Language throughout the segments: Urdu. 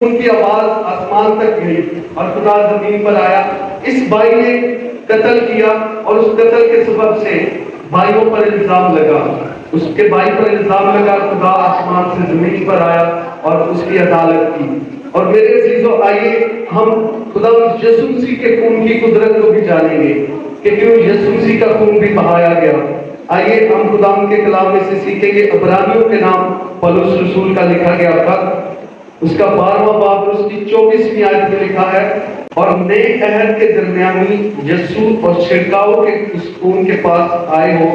ان کی آواز آسمان تک گئی اور خدا زمین پر آیا. اس بھائی نے قتل کیا اور اس قتل کے سبب سے بھائیوں پر الزام لگا. اس کے بھائی پر الزام لگا. خدا آسمان سے زمین پر آیا اور اس کی عدالت کی. اور میرے عزیزو آئیے ہم خدا یسوع مسیح کے خون کی قدرت کو بھی جانیں گے کہ کیوں یسوع مسیح کا خون بھی بہایا گیا. آئیے ہم خدا کے کلام میں سے سیکھیں گے. عبرانیوں کے نام پولس رسول کا لکھا گیا خط، اس کا 12واں باب اور اس کی 24ویں آیت میں لکھا ہے، اور نئے عہد کے درمیانی یسوع اور چھڑکاؤ کے اس خون کے پاس آئے ہو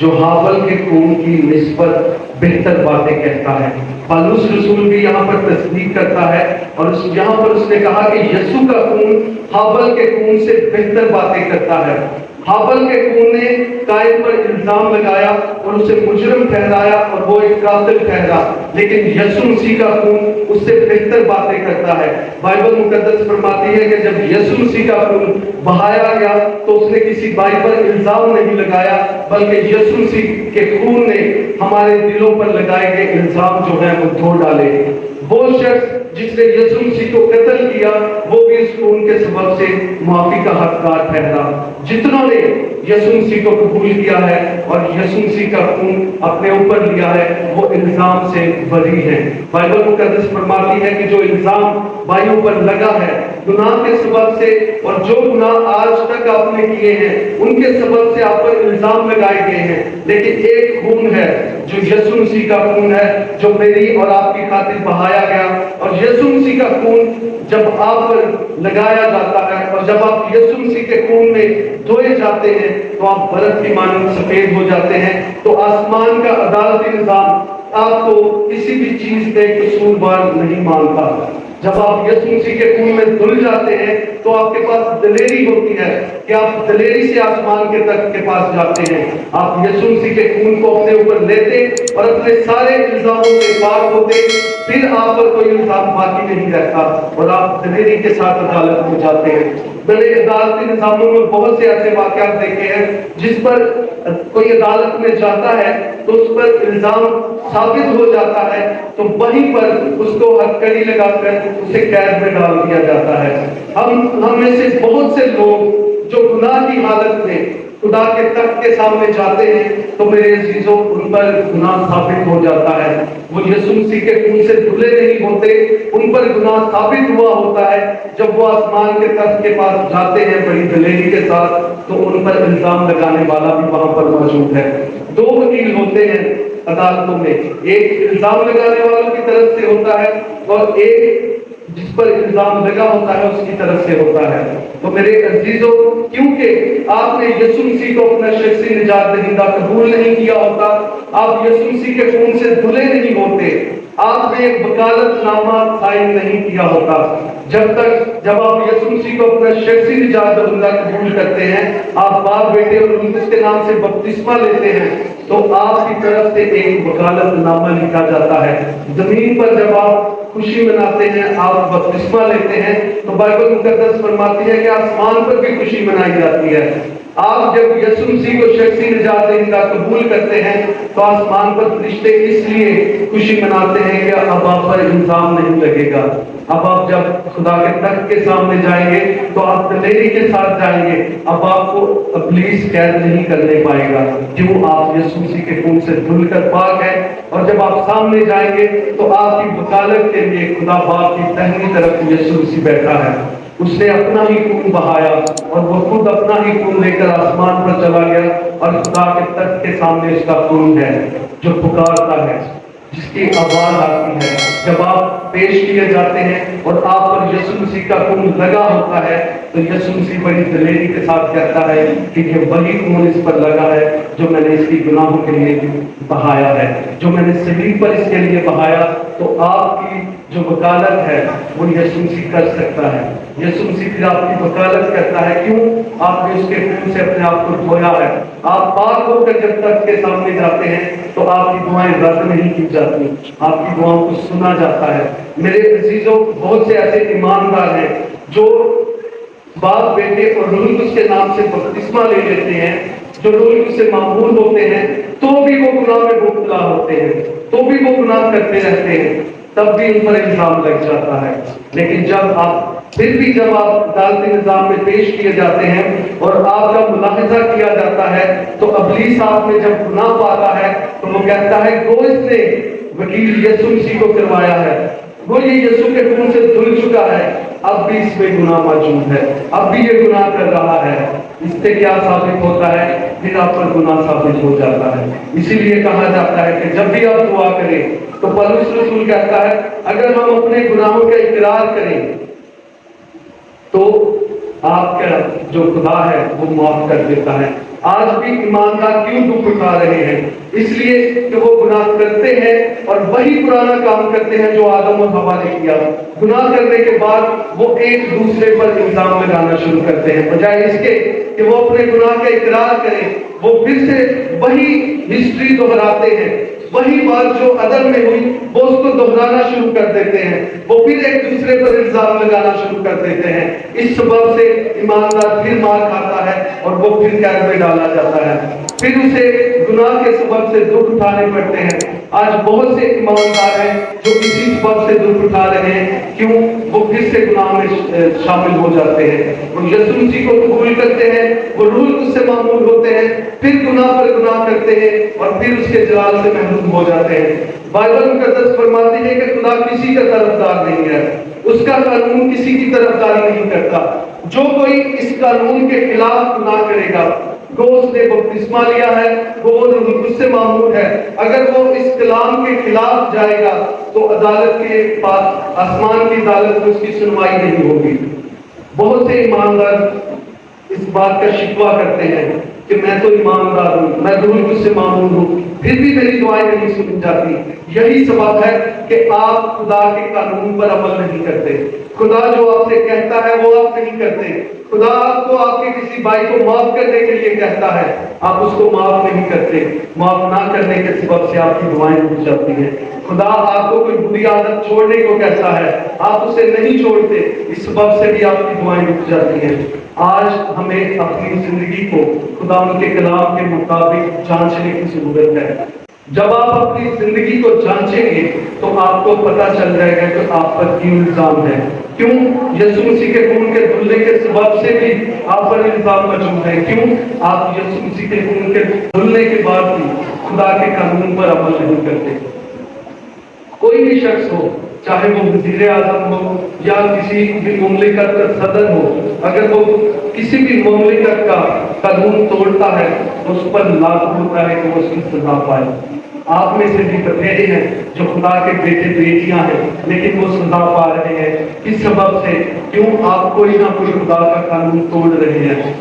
جو ہابل کے خون کی نسبت بہتر باتیں کہتا ہے. پولس رسول بھی یہاں پر تصدیق کرتا ہے اور یہاں پر اس نے کہا کہ یسوع کا خون ہابل کے خون سے بہتر باتیں کرتا ہے. ہابل کے خون نے قائم پر الزام لگایا اور اسے مجرم ٹھہرایا اور وہ ایک قاتل ٹھہرا، لیکن یسوع مسیح کا خون اس سے بہتر باتیں کرتا ہے. بائبل مقدس فرماتی ہے کہ جب یسوع مسیح کا خون بہایا گیا تو اس نے کسی بھائی پر الزام نہیں لگایا، بلکہ یسوع مسیح کے خون نے ہمارے دلوں پر لگائے گئے الزام جو ہیں وہ دھو ڈالے. وہ شخص جس نے یسوع مسیح کو قتل کیا وہ بھی اس خون کے سبب سے معافی کا حقدار ٹھہرا. جتنوں نے یسوع مسیح کو قبول کیا ہے اور یسوع مسیح کا خون اپنے اوپر لیا ہے وہ الزام سے بری ہیں. بائبل مقدس فرماتی ہے کہ جو الزام بھائیوں پر لگا ہے گناہ کے سبب سے، اور جو گناہ آج تک آپ نے کیے ہیں ان کے سبب سے آپ پر الزام لگائے گئے ہیں، لیکن ایک خون ہے جو یسوع مسیح کا خون ہے جو میری اور آپ کی خاطر بہایا گیا. اور یسوع مسیح کا خون جب آپ پر لگایا جاتا ہے اور جب آپ یسوع مسیح کے خون میں دھوئے جاتے ہیں تو آپ برف کی مانند سفید ہو جاتے ہیں. تو آسمان کا عدالتی نظام آپ کو کسی بھی چیز پہ قصوروار نہیں مانتا. جب آپ یسوع مسیح کے خون میں دھل جاتے ہیں تو آپ کے پاس دلیری ہوتی ہے کہ آپ دلیری سے آسمان کے تخت کے پاس جاتے ہیں. آپ یسوع مسیح کے خون کو اپنے اوپر لیتے اور اپنے سارے الزاموں سے پاک ہوتے، پھر آپ پر کوئی الزام باقی نہیں رہتا اور آپ دلیری کے ساتھ عدالت میں جاتے ہیں. میں نے عدالتی نظاموں میں بہت سے ایسے واقعات دیکھے ہیں جس پر کوئی عدالت میں جاتا ہے تو اس پر الزام ثابت ہو جاتا ہے تو وہیں پر اس کو ہتھکڑی لگا کر اسے قید میں ڈال دیا جاتا ہے. ہم میں سے بہت سے لوگ جو گناہ کی حالت میں خدا کے تخت کے سامنے جاتے ہیں تو میرے عزیزوں ان پر گناہ ثابت ہو جاتا ہے. وہ یسوع مسیح کے خون سے دھلے نہیں ہوتے، ان پر گناہ ثابت ہوا ہوتا ہے. جب وہ آسمان کے تخت کے پاس جاتے ہیں بڑی دلیری کے ساتھ تو ان پر الزام لگانے والا بھی وہاں پر موجود ہے. دو وکیل ہوتے ہیں عدالتوں میں، ایک الزام لگانے والوں کی طرف سے ہوتا ہے اور ایک جس پر الزام لگا ہوتا ہے اس کی طرف سے ہوتا ہے. تو میرے عزیزوں کیونکہ آپ نے یسوع مسیح کو اپنا شخصی نجات دہندہ قبول نہیں کیا ہوتا، آپ یسوع مسیح کے خون سے دھلے نہیں ہوتے، آپ نے ایک وکالت نامہ سائن نہیں کیا ہوتا. جب آپ یسوع مسیح کو اپنا شخصی نجات دہندہ قبول کرتے ہیں، آپ باپ بیٹے اور اس کے نام سے بپتسمہ لیتے ہیں تو آپ کی طرف سے ایک وکالت نامہ لکھا جاتا ہے. زمین پر جب آپ خوشی مناتے ہیں، آپ بپتسمہ لیتے ہیں تو بائبل مقدس فرماتی ہے کہ آسمان پر بھی خوشی منائی جاتی ہے. آپ جب یسوع مسیح کو شخصی نجات دہندہ قبول کرتے ہیں تو آسمان پر فرشتے اس لیے خوشی مناتے ہیں کہ اب آپ پر الزام نہیں لگے گا. اب آپ جب خدا کے تخت کے سامنے جائیں گے تو آپ دلیری کے ساتھ جائیں گے. اب آپ کو ابلیس قید نہیں کرنے پائے گا کیوں آپ یسوع مسیح کے خون سے دھل کر پاک ہے. اور جب آپ سامنے جائیں گے تو آپ کی وکالت کے لیے خدا باپ کی دہنی طرف یسوع مسیح بیٹھا ہے. اس نے اپنا ہی خون بہایا اور وہ خود اپنا ہی خون لے کر آسمان پر چلا گیا اور خدا کے تخت کے سامنے اس کا خون ہے جو پکارتا ہے، جس کی آواز آتی ہے. جب آپ پیش کیے جاتے ہیں اور آپ پر یسوع مسیح کا خون لگا ہوتا ہے تو یسوع مسیح بڑی دلیری کے ساتھ کہتا ہے کہ یہ وہی خون اس پر لگا ہے جو میں نے اس کی گناہوں کے لیے بہایا ہے، جو میں نے صلیب پر اس کے لیے بہایا. تو آپ کی جو وکالت ہے وہ یسوع مسیح کر سکتا ہے. یسوع مسیح پھر آپ کی وکالت کرتا ہے کیوں آپ نے اس کے خون سے اپنے آپ کو دھویا ہے. آپ پاک ہو کر جب تخت کے سامنے جاتے ہیں تو آپ کی دعائیں رد نہیں کی جاتی، آپ کی دعاؤں کو سنا جاتا ہے. میرے عزیزوں بہت سے ایسے ایماندار ہیں جو باپ بیٹے اور روح القدس کے نام سے بپتسمہ لے لیتے ہیں، جو روح القدس سے معمول ہوتے ہیں تو بھی وہ گناہ میں مبتلا ہوتے ہیں، تو بھی وہ گناہ کرتے رہتے ہیں. تب بھی ان پر الزام لگ جاتا ہے. لیکن جب آپ عدالتی نظام میں پیش کیے جاتے ہیں اور آپ کا ملاحظہ کیا جاتا ہے تو ابلیس آپ میں جب گناہ پاتا ہے تو وہ کہتا ہے گو اس نے وکیل یسوع مسیح کو کروایا ہے، وہ یہ یسوع کے خون سے دھل چکا ہے، اب بھی اس میں گناہ موجود ہے، اب بھی یہ گناہ کر رہا ہے. اس سے کیا ثابت ہوتا ہے؟ پھر آپ پر گناہ ثابت ہو جاتا ہے. اسی لیے کہا جاتا ہے کہ جب بھی آپ دعا کریں تو پولس رسول کہتا ہے اگر ہم اپنے گناہوں کا اقرار کریں تو آپ کا جو خدا ہے وہ معاف کر دیتا ہے. آج بھی ایماندار کیوں دکھ اٹھا رہے ہیں؟ اس لیے کہ وہ گناہ کرتے ہیں اور وہی پرانا کام کرتے ہیں جو آدم اور حوا نے کیا. گناہ کرنے کے بعد وہ ایک دوسرے پر الزام لگانا شروع کرتے ہیں، بجائے اس کے کہ وہ اپنے گناہ کا اقرار کریں. وہ پھر سے وہی ہسٹری دہراتے ہیں، وہی بات جو عدم میں ہوئی وہ اس کو دہرانا شروع کر دیتے ہیں، وہ پھر ایک دوسرے پر الزام لگانا شروع کر دیتے ہیں. اس سبب سے ایماندار پھر مار کھاتا ہے اور وہ پھر قید میں ڈالا جاتا ہے، پھر اسے گناہ کے سبب سے دکھ اٹھانے پڑتے ہیں. آج بہت سے ایماندار ہیں جو اسی سبب سے دکھ اٹھا رہے ہیں. کیوں؟ وہ پھر سے گناہ میں شامل ہو جاتے ہیں، وہ یسوع مسیح کو قبول کرتے ہیں، وہ روح القدس سے معمول ہوتے ہیں، پھر گناہ پر گناہ کرتے ہیں اور پھر اس کے جلال سے محروم ہو جاتے ہیں. بائبل مقدس فرماتی ہے کہ خدا کسی کا طرفدار نہیں ہے، اس کا قانون کسی کی طرفداری نہیں کرتا. جو کوئی اس قانون کے خلاف گناہ کرے گا، وہ اس نے بپتسمہ لیا ہے، وہ روح القدس سے معمول ہے، اگر وہ اس کلام کے خلاف جائے گا تو عدالت کے پاس، آسمان کی عدالت میں اس کی سنوائی نہیں ہوگی. بہت سے ایماندار اس بات کا شکوہ کرتے ہیں کہ میں تو ایماندار ہوں، میں روح القدس سے معمول ہوں، پھر بھی میری دعائیں نہیں سنی جاتی. یہی سبب ہے کہ آپ خدا کے قانون پر عمل نہیں کرتے. خدا جو آپ سے کہتا ہے وہ آپ نہیں کرتے. خدا آپ کو آپ کے کسی بھائی کو معاف کرنے کے لیے کہتا ہے، آپ اس کو معاف نہیں کرتے. معاف نہ کرنے کے سبب سے آپ کی دعائیں رک جاتی ہیں. خدا آپ کو کوئی بری عادت چھوڑنے کو کہتا ہے، آپ اسے نہیں چھوڑتے، اس سبب سے بھی آپ کی دعائیں رک جاتی ہیں. آج ہمیں اپنی زندگی کو خدا ان کے کلام کے مطابق جانچنے کی ضرورت ہے. جب آپ اپنی زندگی کو جانچیں گے تو آپ کو پتہ چل جائے گا کہ آپ پر کیوں الزام ہے. کیوں؟ یسوع مسیح کے خون کے دھلنے کے سبب سے بھی آپ پر الزام موجود ہے. کیوں؟ آپ یسوع مسیح کے خون کے دھلنے کے بعد بھی خدا کے قانون پر عمل نہیں کرتے. کوئی بھی شخص ہو، چاہے وہ وزیر اعظم ہو یا کسی بھی مملکت کا صدر ہو، اگر وہ کسی بھی مملکت کا قانون توڑتا ہے اس پر لاگو ہوتا ہے کہ وہ اس کی سزا پائے. آپ میں سے بھی بتھیرے ہیں جو خدا کے بیٹے بیٹیاں ہیں لیکن وہ سزا پا رہے ہیں. اس سبب سے کیوں؟ آپ کوئی نہ کوئی خدا کا قانون توڑ رہے ہیں.